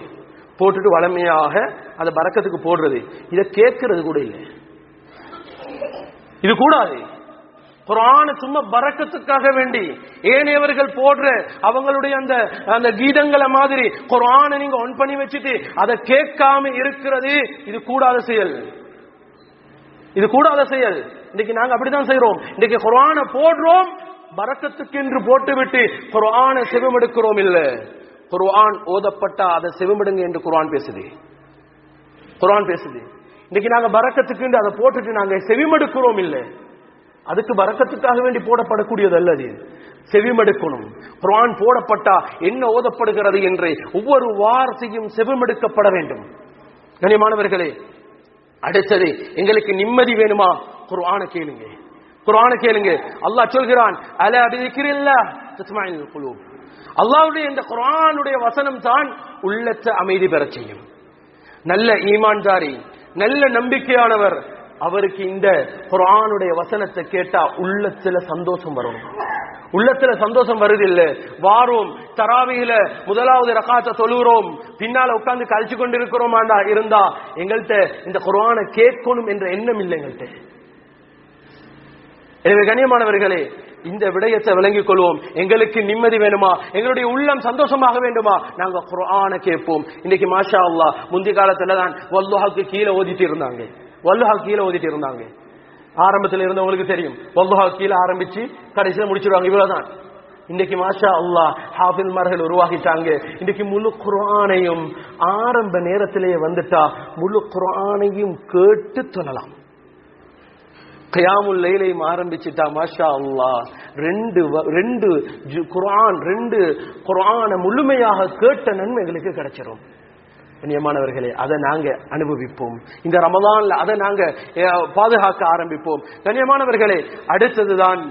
போட்டுட்டு வளமையாக அந்த பரக்கத்துக்கு போடுறது. இதை கேட்கறது கூட இல்லை, இது கூடாது. குர்ஆன் சும்மா பரக்கத்துக்காக வேண்டி ஏனையவர்கள் போடுற அவங்களுடைய அந்த கீதங்களை மாதிரி குர்ஆனை நீங்க ஆன் பண்ணி வச்சுட்டு அதை கேட்காம இருக்கிறது இது கூடாத செயல். இன்னைக்கு நாங்க அப்படித்தான் செய்யறோம். இன்னைக்கு குர்ஆனை போடுறோம், பரக்கத்துக்கு என்று போட்டுவிட்டு குர்ஆனை செவிமடுக்கிறோம் இல்ல. குர்ஆன் ஓதப்பட்டா அதை செவிமடுங்க என்று குர்ஆன் பேசுது. இன்னைக்கு நாங்க பரக்கத்துக்கு அதை போட்டுட்டு நாங்க செவிமடுக்கிறோம் இல்ல. அதுக்கு பரக்கத்துக்காக வேண்டி போடப்படக்கூடியது அல்லது செவிமடுக்கணும். குர்ஆன் போடப்பட்டா என்ன ஓதப்படுகிறது என்று ஒவ்வொரு வார்த்தையும் செவிமடுக்கப்பட வேண்டும். கண்ணியமானவர்களே, அடுத்தது, எங்களுக்கு நிம்மதி வேணுமா? குர்ஆனை கேளுங்க. அல்லாஹ் சொல்கிறான், அலா பிதிக்ரில்லாஹ் தத்மஇன்னுல் குலூப். அல்லாஹ்வுடைய இந்த குர்ஆனுடைய வசனம் தான் உள்ளத்தை அமைதி பெற செய்யும். நல்ல ஈமான்தாரி, நல்ல நம்பிக்கையானவர், அவருக்கு இந்த குர்ஆனுடைய வசனத்தை கேட்டா உள்ளத்துல சந்தோஷம் வரும். உள்ளத்துல சந்தோஷம் வருது இல்ல, வாரோம் தராவியில முதலாவது ரகாத்தை தொழுகிறோம், பின்னால உட்கார்ந்து கழிச்சு கொண்டிருக்கிறோமாண்டா இருந்தா எங்கள்கிட்ட இந்த குர்ஆனை கேட்கணும் என்ற எண்ணம் இல்லை எங்கள்கிட்ட. எனவே கண்ணியமானவர்களே, இந்த விடயத்தை விளங்கிக் கொள்வோம். எங்களுக்கு நிம்மதி வேணுமா, எங்களுடைய உள்ளம் சந்தோஷமாக வேண்டுமா, நாங்க குர்ஆனை கேட்போம். இன்னைக்கு மாஷா அல்லாஹ், முந்தைய காலத்துல தான் வல்லுஹாக்கு கீழே ஓதிட்டு இருந்தாங்க. ஆரம்பத்தில் இருந்தவங்களுக்கு தெரியும், வல்லுஹா கீழே ஆரம்பிச்சு கடைசியில முடிச்சிருவாங்க, இவ்வளவுதான். இன்னைக்கு மாஷா அல்லாஹ் ஹாஃபில்மார்கள் உருவாகிட்டாங்க. இன்னைக்கு முழு குர்ஆனையும் ஆரம்ப நேரத்திலேயே வந்துட்டா முழு குர்ஆனையும் கேட்டு சொல்லலாம். கியாமுல் லைலையும் ஆரம்பிச்சுட்டா மாஷா அல்லாஹ் ரெண்டு குர்ஆனை முழுமையாக கேட்ட நன்மைகளுக்கு கிடைச்சிரும். கண்ணியமானவர்களே, அதை நாங்க அனுபவிப்போம். இந்த ரமலான்ல அதை நாங்க பாதுகாக்க ஆரம்பிப்போம். கண்ணியமானவர்களே, அடுத்ததுதான்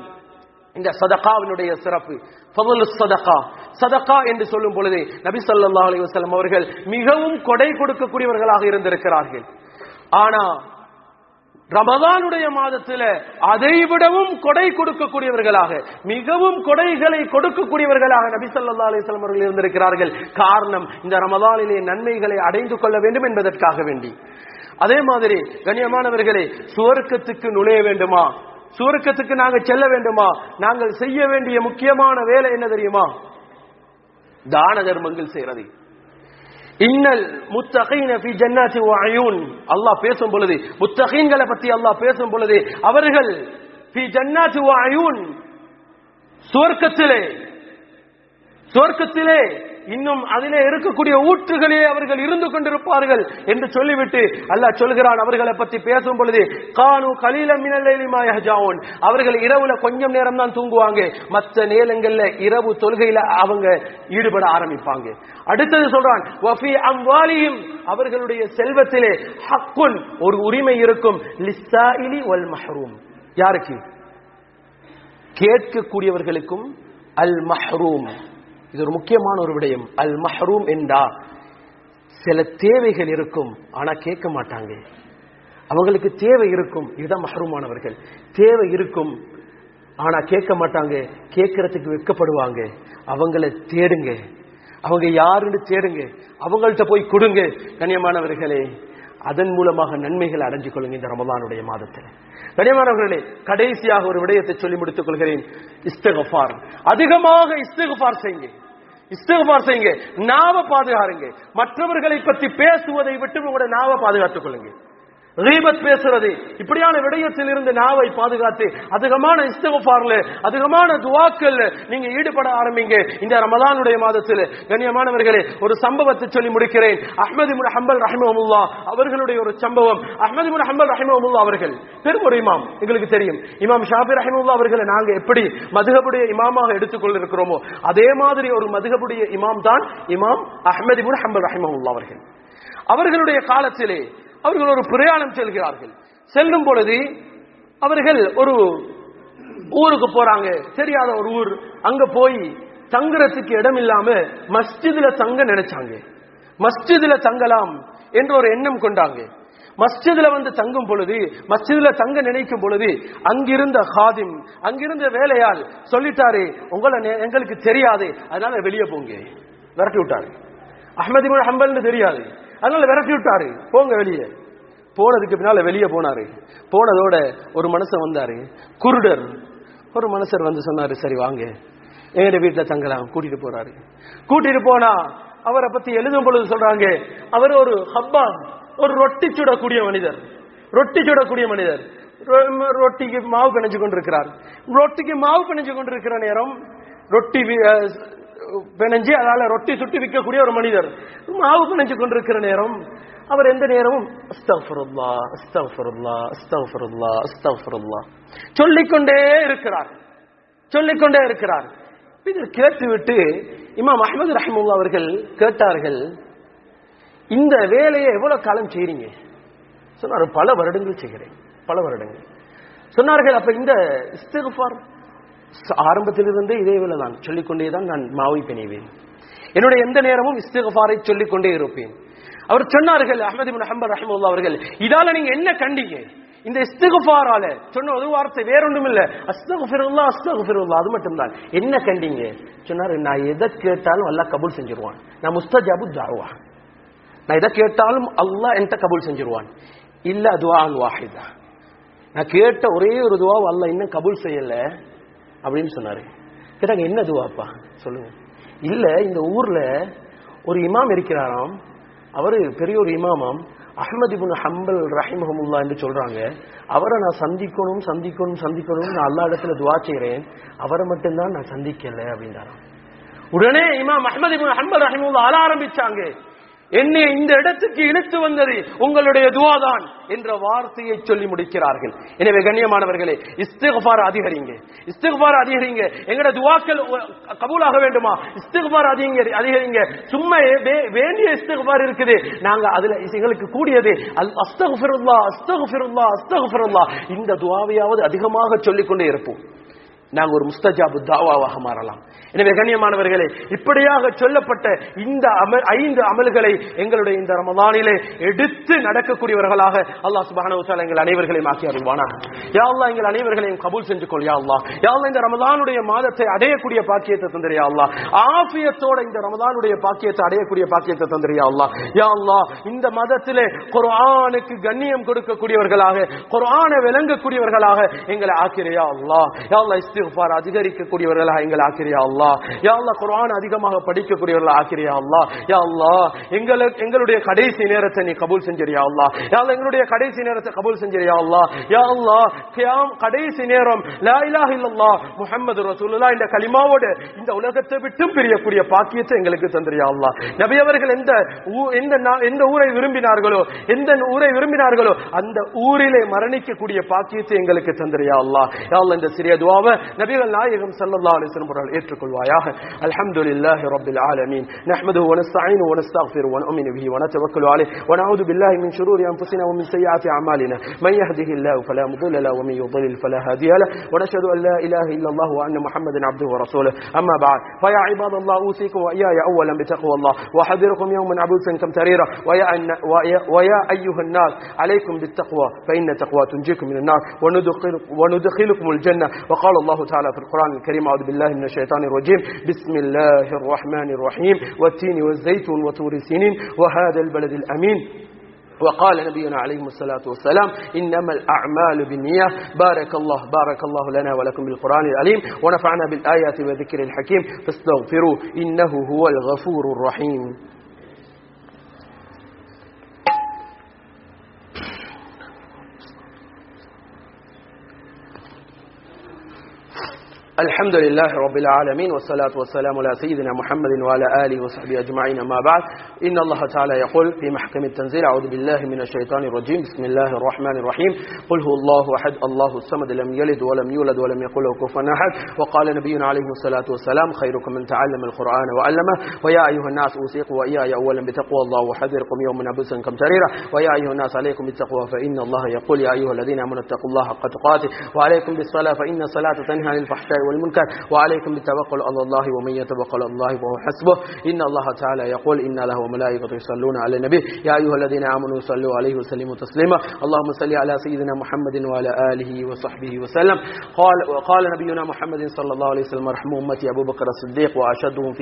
இந்த சதகாவினுடைய சிறப்பு. சதகா என்று சொல்லும் பொழுது நபி ஸல்லல்லாஹு அலைஹி வஸல்லம் அவர்கள் மிகவும் கொடை கொடுக்கக்கூடியவர்களாக இருந்திருக்கிறார்கள். ஆனா ரமதானுடைய மாதத்துல அதைவிடவும் கொடை கொடுக்கக்கூடியவர்களாக, மிகவும் கொடைகளை கொடுக்கக்கூடியவர்களாக நபி ஸல்லல்லாஹு அலைஹி வஸல்லம் அவர்கள் இருந்திருக்கிறார்கள். காரணம், இந்த ரமதானிலே நன்மைகளை அடைந்து கொள்ள வேண்டும் என்பதற்காக வேண்டி. அதே மாதிரி கண்ணியமானவர்களே, சுவர்க்கத்துக்கு நுழைய வேண்டுமா, சுவர்க்கத்துக்கு நாங்கள் செல்ல வேண்டுமா, நாங்கள் செய்ய வேண்டிய முக்கியமான வேலை என்ன தெரியுமா? தான தர்மங்கள் செய்யறது. இன்னல் முத்தகீன ஃபீ ஜன்னாத்தி வ அயூன், அல்லாஹ் பேசும் பொழுது முத்தகீன்களை பத்தி அல்லாஹ் பேசும் பொழுது அவர்கள் ஃபீ ஜன்னாத்தி வ அயூன், சுவர்க்கத்திலே இன்னும் அதிலே இருக்கக்கூடிய ஊற்றுகளே அவர்கள் இருந்து கொண்டிருப்பார்கள் என்று சொல்லிவிட்டு அல்லாஹ் சொல்கிறான். அவர்களை பற்றி பேசும் பொழுது கானு கலீலம் மினல் லைலி மா யஹ்ஜாஊன், அவர்கள் இரவுல கொஞ்சம் நேரம் தான் தூங்குவாங்க, மற்ற நேரங்கள்ல இரவு தொழுகையில அவங்க ஈடுபட ஆரம்பிப்பாங்க. அடுத்தது சொல்றான் வஃபி அம்வாலிஹிம், அவர்களுடைய செல்வத்திலே ஹக்குன், ஒரு உரிமை இருக்கும், லிஸ்ஸாயிலி வல் மஹ்ரூம், யாருக்கு? கேட்கக்கூடியவர்களுக்கும், அல் மஹ்ரூம். இது ஒரு முக்கியமான ஒரு விடயம். அல் மஹ்ரூம் என்றா சில தேவைகள் இருக்கும், ஆனா கேட்க மாட்டாங்க. அவங்களுக்கு தேவை இருக்கும், இதுதான் மஹ்ரூமானவர்கள். தேவை இருக்கும், ஆனா கேட்க மாட்டாங்க, கேட்கறதுக்கு வெட்கப்படுவாங்க. அவங்களை தேடுங்க, அவங்க யாருன்னு தேடுங்க, அவங்கள்ட்ட போய் கொடுங்க. கண்ணியமானவர்களே, அதன் மூலமாக நன்மைகளை அடைஞ்சு கொள்ளுங்க இந்த ரமலானுடைய மாதத்தில். கண்ணியமானவர்களே, கடைசியாக ஒரு விடயத்தை சொல்லி முடித்துக் கொள்கிறேன். இஸ்திக்ஃபார், அதிகமாக இஸ்திக்ஃபார் செய்யுங்க. இஸ்திக்ஃபார் செய்யுங்க, நாவை பாதுகாருங்க. மற்றவர்களை பற்றி பேசுவதை விட்டு உங்களுடைய நாவை பாதுகாத்துக் கொள்ளுங்க. கீபத் பேசுறது, இப்படியான விடயத்தில் இருந்து நாவை பாதுகாத்து அதிகமான இஸ்திக்ஃபார்ல, அதிகமான துஆக்கள்ல நீங்க ஈடுபட ஆரம்பிங்க இந்த ரமலானுடைய மாதத்தில். கண்ணியமானவர்களே, ஒரு சம்பவத்தை சொல்லி முடிக்கிறேன். அஹ்மத் இப்னு ஹம்பல் ரஹிமஹுல்லாஹ் அவர்களுடைய ஒரு சம்பவம். அஹ்மத் இப்னு ஹம்பல் ரஹிமஹுல்லாஹ் அவர்கள் பெரும் ஒரு இமாம், எங்களுக்கு தெரியும். இமாம் ஷாஃபி ரஹிமஹுல்லாஹ் அவர்களை நாங்க எப்படி மதுஹபுடைய இமாமாக எடுத்துக்கொண்டிருக்கிறோமோ அதே மாதிரி ஒரு மதுஹபுடைய இமாம் தான் இமாம் அஹ்மத் இப்னு ஹம்பல் ரஹிமஹுல்லாஹ் அவர்கள். அவர்களுடைய காலத்திலே அவர்கள் ஒரு பிரயாணம் செல்கிறார்கள். செல்லும் பொழுது அவர்கள் ஒரு ஊருக்கு போறாங்க, தெரியாத ஒரு ஊர். அங்க போய் தங்குறதுக்கு இடம் இல்லாம மஸ்ஜிதுல தங்க நினைச்சாங்க. மஸ்ஜிதுல தங்கலாம் என்ற ஒரு எண்ணம் கொண்டாங்க. மஸ்ஜிதுல வந்து தங்கும் பொழுது, மஸ்ஜிதுல தங்க நினைக்கும் பொழுது அங்கிருந்த ஹாதிம், அங்கிருந்த வேலையால் சொல்லிட்டாரு, உங்களை எங்களுக்கு தெரியாது, அதனால வெளியே போங்க, விரட்டி விட்டாரு. அஹ்மத் இப்னு ஹம்பல்னு தெரியாது, அதனால விரட்டி விட்டாரு, போங்க வெளியே. போனதுக்கு பின்னால வெளியே போனாரு. போனதோட ஒரு மனுஷன் வந்தாரு, குருடர். ஒரு மனுஷர் வந்து சொன்னாரு, சரி வாங்க எங்க வீட்டுல தங்கலாம். கூட்டிட்டு போறாரு. கூட்டிட்டு போனா அவரை பத்தி எழுதும் பொழுது சொல்றாங்க, அவர் ஒரு ஹப்பான், ஒரு ரொட்டி சுடக்கூடிய மனிதர். ரொட்டி சுடக்கூடிய மனிதர். ரொட்டிக்கு மாவு பிணைஞ்சு கொண்டிருக்கிறார். ரொட்டிக்கு மாவு பிணைஞ்சு கொண்டிருக்கிற நேரம் ரொட்டி பிணைஞ்சு அதால ரொட்டி சுட்டி விற்கக்கூடிய ஒரு மனிதர். மாவு பிணைஞ்சு கொண்டிருக்கிற நேரம் அவர் எந்த நேரமும் அஸ்தக்ஃபிருல்லாஹ் அஸ்தக்ஃபிருல்லாஹ் அஸ்தக்ஃபிருல்லாஹ் அஸ்தக்ஃபிருல்லாஹ் சொல்லிக்கொண்டே இருக்கிறார், சொல்லிக்கொண்டே இருக்கிறார். இதை கேட்டுவிட்டு இமாம் அஹ்மத் ரஹிமஹுல்லாஹ் அவர்கள் கேட்டார்கள், இந்த வேலையை எவ்வளவு காலம் செய்றீங்க? சொன்னார், பல வருடங்கள் செய்கிறேன், பல வருடங்கள். சொன்னார்கள், அப்ப இந்த இஸ்திக்ஃபார் ஆரம்பத்திலிருந்தே இதே வேலை தான், சொல்லிக்கொண்டே தான் நான் மாவை பிணைவேன், என்னுடைய எந்த நேரமும் இஸ்திக்ஃபாரை சொல்லிக்கொண்டே இருப்பேன். அவர் சொன்னார்கள், அஹ்மத் இப்னு ஹம்பல் ரஹிமஹுல்லாஹ் அவர்கள், இதால நீங்க என்ன கண்டீங்க? இந்த இஸ்திக்ஃபாரால சொன்ன ஒரு வார்த்தை வேற ஒன்றும் இல்ல, அஸ்தக்ஃபிருல்லாஹ் அஸ்தக்ஃபிருல்லாஹ், அது மட்டும் தான். என்ன கண்டீங்க? சொன்னாரு, நான் எதை கேட்டாலும் அல்லாஹ் கபூல் செஞ்சிருவான், நான் முஸ்தஜாபு துஆவா, நான் எதை கேட்டாலும் அல்லாஹ் என்கிட்ட கபூல் செஞ்சிருவான். இல்ல துஆன் வாஹிதா, நான் கேட்ட ஒரே ஒரு துஆவை அல்லாஹ் இன்னும் கபூல் செய்யல அப்படின்னு சொன்னாரு. கேட்டாங்க, என்ன துஆப்பா சொல்லுங்க. இல்ல, இந்த ஊர்ல ஒரு இமாம் இருக்கிறாராம், அவரு பெரிய ஒரு இமாமாம், அஹ்மத் இப்னு ஹம்பல் ரஹிமஹுல்லாஹ் என்று சொல்றாங்க, அவரை நான் சந்திக்கணும் நான் அல்லாஹ் இடத்துல துஆ செய்றேன், அவரை மட்டும்தான் நான் சந்திக்கல அப்படின்றாராம். உடனே இமாம் அஹ்மத் இப்னு ஹம்பல் ரஹிமஹுல்லாஹ் அழ ஆரம்பிச்சாங்க, என்னை இந்த இடத்துக்கு இழுத்து வந்தது உங்களுடைய துஆ தான் என்ற வார்த்தையை சொல்லி முடிக்கிறார்கள். எனவே கண்ணியமானவர்களே, இஸ்திக்ஃபார் அதிகரிங்க. எங்கட துஆக்கள் கபூலாக வேண்டுமா? இஸ்திக்ஃபார் அதிகரிங்க. சும்மா வேண்டிய இஸ்திக்ஃபார் இருக்குது, நாங்க அதுல எங்களுக்கு கூடியது அஸ்தக்ஃபிருல்லாஹ். இந்த துஆவையாவது அதிகமாக சொல்லிக்கொண்டே இருப்போம், நாங்க ஒரு முஸ்தஜாபு தாவாவாக மாறலாம். எனவே கண்ணியமானவர்களே, இப்படியாக சொல்லப்பட்ட இந்த 5 அமல்களை எங்களுடைய இந்த ரமலானிலே எடுத்து நடக்கக்கூடியவர்களாக அல்லாஹ் சுப்ஹானஹு வ தஆலா எங்கள் அனைவர்களையும் ஆக்கி அருள்வானாக. யா அல்லாஹ், எங்கள் அனைவர்களையும் கபூல் செஞ்சு கொள் யா அல்லாஹ். யா அல்லாஹ், இந்த ரமலானுடைய மாதத்தை அடையக்கூடிய பாக்கியத்தை தந்திரு யா அல்லாஹ். ஆஃபியத்தோட இந்த ரமலானுடைய பாக்கியத்தை அடையக்கூடிய பாக்கியத்தை தந்திரு யா அல்லாஹ். யா அல்லாஹ், இந்த மதத்திலே குர்ஆனுக்கு கண்ணியம் கொடுக்கக்கூடியவர்களாக, குர்ஆனை விளங்கக்கூடியவர்களாக எங்களை ஆக்கிரு யா அல்லாஹ். யா அல்லாஹ், இஸ்திக்ஃபார் அதிகரிக்கக்கூடியவர்களாக எங்களை ஆக்கிரு யா அல்லாஹ். யா அல்லாஹ், குர்ஆன் அதிகமாக படிக்கக்கூடியவர்களாக ஆக்கிரு யா அல்லாஹ். யா அல்லாஹ், எங்களுடைய கடைசி நேரத்தை நீ கபூல் செஞ்சிரு யா அல்லாஹ். யா அல்லாஹ், எங்களுடைய கடைசி நேரத்தை கபூல் செஞ்சிரு யா அல்லாஹ். யா அல்லாஹ், கடைசி நேரம் லா இலாஹ இல்லல்லாஹ் முஹம்மது ரசூலுல்லாஹ் என்ற கலிமாவோடு இந்த உலகத்தை விட்டு பிரியக்கூடிய பாக்கியத்தை எங்களுக்கு தந்திரு யா அல்லாஹ். நபி அவர்கள் எந்த ஊரை விரும்பினார்களோ அந்த ஊரிலே மரணிக்கக்கூடிய பாக்கியத்தை எங்களுக்கு தந்திரு யா அல்லாஹ். யா அல்லாஹ், இந்த சிறிய துஆவை நபிகள் நாயகம் ஸல்லல்லாஹு அலைஹி வஸல்லம் அவர்கள் ஏற்றுக்கொள்வாயாக. அல்ஹம்துலில்லாஹி ரப்பில் ஆலமீன். நஹ்மதுஹு வ நஸ்தஈனுஹு வ நஸ்தக்ஃபிருஹு வ நு'மினு பிஹி வ நதவக்கலு அலைஹி வ நஊது பில்லாஹி மின் ஷுரூரி அன்ஃபுஸினா வ மின் ஸய்யிஆத்தி அமாலினா. மன் யஹ்திஹில்லாஹு ஃபலா முضل له ومن يضلل فلا هادي له ونشهد ان لا اله الا الله وان محمدا عبده ورسوله. اما بعد، فيا عباد الله، اوصيكم واياي اولا بتقوى الله واحذركم يوما عبوسا كمتريرا. ويا ايها الناس، عليكم بالتقوى فان التقوى تنجيكم من النار وندخلكم الجنه. وقال الله تعالى في القران الكريم: اعوذ بالله من الشيطان الرجيم، بسم الله الرحمن الرحيم، والتين والزيتون وطور سينين وهذا البلد الامين. وقال نبينا عليه الصلاة والسلام: إنما الأعمال بالنية. بارك الله لنا ولكم بالقرآن العليم، ونفعنا بالآيات والذكر الحكيم، فاستغفروا إنه هو الغفور الرحيم. الحمد لله رب العالمين، والصلاة والسلام على سيدنا محمد وعلى آله وصحبه أجمعين. أما بعد، إن الله تعالى يقول في محكم التنزيل: أعوذ بالله من الشيطان الرجيم، بسم الله الرحمن الرحيم، قل هو الله أحد الله الصمد لم يلد ولم يولد ولم يكن له كفوا أحد. وقال نبينا عليه الصلاة والسلام: خيركم من تعلم القرآن وعلمه. ويا أيها الناس، أوصيكم وإياي أولا بتقوى الله وحذركم يوما عبوسا كمتريرا. ويا أيها الناس، عليكم بالتقوى فإن الله يقول: يا أيها الذين آمنوا اتقوا الله حق تقاته. وعليكم بالصلاة فإن الصلاة تنهى عن الفحشاء والمنكر. وعليكم بالتوكل على الله، ومن يتوكل على الله فهو حسبه. إن الله تعالى يقول: إن له وملائكته يصلون على النبي يا أيها الذين آمنوا صلوا عليه وسلموا تسليما. اللهم صل على سيدنا محمد وعلى آله وصحبه وسلم. قال نبينا محمد صلى الله عليه وسلم: ارحموا أمتي أبو بكر الصديق وأشدهم في